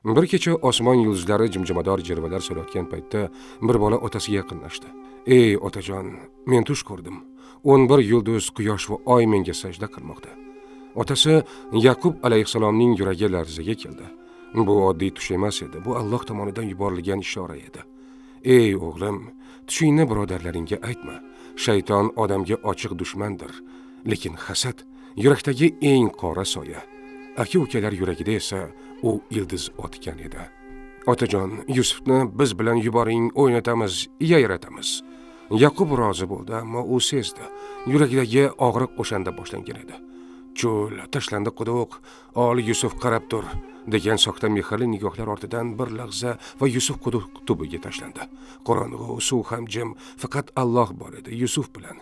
Bir kecha osmon yulduzlari jimjimador jirvalar solayotgan paytda bir bola otasiga yaqinlashdi. "Ey otajon, men tush ko'rdim. 11 yulduz, quyosh va oy menga sajda qilmoqda." Otasi Yaqub alayhissalomning yuragi larzaga keldi. Bu oddiy tush emas edi, bu Alloh tomonidan yuborilgan ishora edi. "Ey o'g'lim, tushingni birodarlaringga aytma. Shayton odamga ochiq dushmandir, lekin hasad yurakdagi eng qora soya. Aka-ukalar yuragida esa u ildiz otgan edi. Otajon, Yusufni biz bilan yuboring, o'ynatamiz, yayratamiz." Yaqub rozi bo'ldi, ammo u sezdi, yuragidagi og'riq o'shanda boshlangan edi. "Cho'l, tashlandi quduq, ol Yusuf qarab tur" degan soxta mehrli nigohlar ortidan bir lahza va Yusuf quduq tubiga tashlandi. Qorong'u, suv ham jim, faqat Alloh bor edi Yusuf bilan.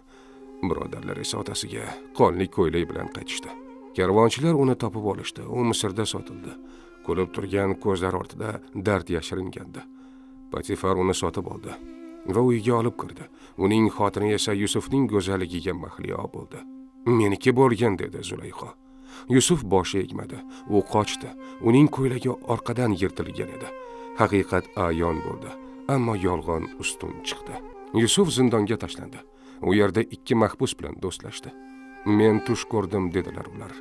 Birodarlar esa otasiga qonli ko'ylak bilan qaytishdi. Karvonchilar uni topib olishdi. U Misrda sotildi. Ko'rib turgan ko'zlar ortida dard yashiringandi. Potifar uni sotib oldi va uyiga olib kirdi. Uning xotini esa Yusufning go'zalligiga mahliyo bo'ldi. "Meniki bo'lgan" dedi Zulayho. Yusuf boshi egmadi. U qochdi. Uning ko'ylagi orqadan yirtilgan edi. Haqiqat ayon bo'ldi, ammo yolg'on ustun chiqdi. Yusuf zindonga tashlandi. U yerda 2 mahbus bilan do'stlashdi. "Men tush ko'rdim" dedilar ular.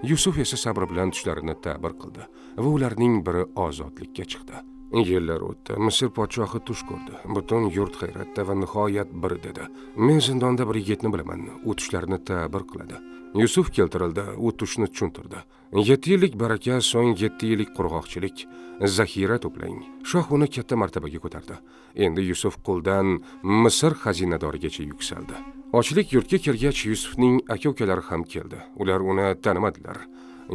Yusuf esa sabr bilan tushlarini ta'bir qildi va ularning biri ozodlikka chiqdi. Yillar o'tdi. Misr podshohi tush ko'rdi. Butun yurt hayratda va nihoyat bir dedi: "Men zindonda bir yigitni bilaman. U tushlarini ta'bir qiladi." Yusuf keltirildi, u tushni tushuntirdi. 7 yillik baraka, so'ng 7 yillik qurg'oqchilik, zaxira to'plang. Shoh uni katta martabaga ko'tardi. Endi Yusuf quldan Misr xazinadorigacha yuksaldi. Ochlik yurtga kirgach, Yusufning aka-ukalari ham keldi. Ular uni tanimadilar.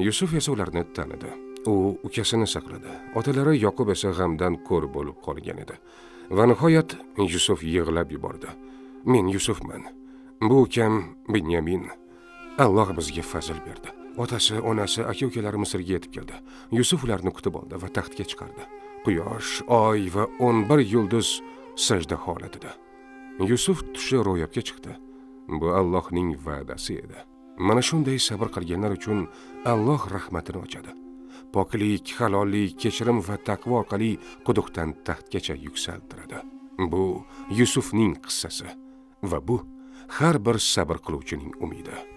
Yusuf esa ularni tanidi. U ukasini saqladi. Otalari Yaqub esa g'amdan ko'r bo'lib qolgan edi. Va nihoyat Yusuf yig'lab yubordi. "Men Yusufman. Bu ukam Binyamin. Alloh bizga fazl berdi." Otasi, onasi, aka-ukalari Misrga yetib keldi. Yusuf ularni kutib oldi va taxtga chiqardi. Quyosh, oy va 11 yulduz sajda holatida. Yusuf tushi ro'yobga chiqdi. Bu Allohning va'dasi edi. Mana shunday sabr qilganlar uchun Alloh rahmatini ochadi. Poklik, halollik, kechirim va taqvo orqali quduqdan taxtgacha yuksaltiradi. Bu Yusufning qissasi va bu har bir sabr qiluvchining umidi.